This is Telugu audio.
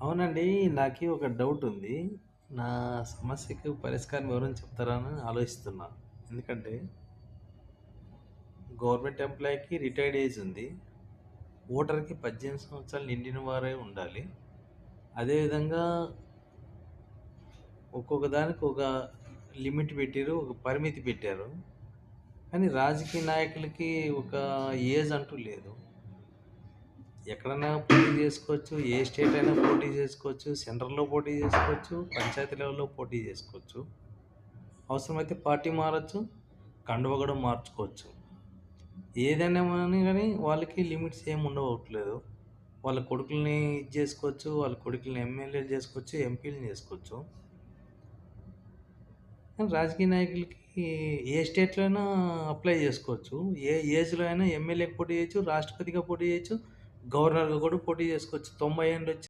అవునండి. నాకి ఒక డౌట్ ఉంది. నా సమస్యకి పరిష్కారం ఎవరైనా చెప్తారా అని ఆలోచిస్తున్నా. ఎందుకంటే గవర్నమెంట్ ఎంప్లాయీకి రిటైర్డ్ ఏజ్ ఉంది. ఓటర్‌కి 18 సంవత్సరాలు నిండిన వారే ఉండాలి. అదేవిధంగా ఒక్కొక్క దానికి ఒక లిమిట్ పెట్టిర్రు. ఒక పరిమితి పెట్టారు. కానీ రాజకీయ నాయకులకి ఒక ఏజ్ అంటూ లేదు. ఎక్కడైనా పోటీ చేసుకోవచ్చు. ఏ స్టేట్ అయినా పోటీ చేసుకోవచ్చు. సెంట్రల్‌లో పోటీ చేసుకోవచ్చు. పంచాయతీ లెవెల్‌లో పోటీ చేసుకోవచ్చు. అవసరమైతే పార్టీ మారొచ్చు. కండువా గూడా మార్చుకోవచ్చు. ఏదైనా గాని వాళ్ళకి లిమిట్స్ ఏమి ఉండవట్లేదు. వాళ్ళ కొడుకుల్ని ఇది జేసుకోవచ్చు. వాళ్ళ కొడుకుల్ని ఎమ్మెల్యేలు జేసుకోవచ్చు. ఎంపీలని జేసుకోవచ్చు. కానీ రాజకీయ నాయకులకి ఏ స్టేట్‌లో అయినా అప్లై జేసుకోవచ్చు. ఏ ఏజ్‌లో అయినా ఎమ్మెల్యేకి పోటీ చేయొచ్చు. రాష్ట్రపతిగా పోటీ చేయొచ్చు. గవర్నర్‌గా కూడా పోటీ చేసుకోవచ్చు. 90 ఏండ్లొచ్చి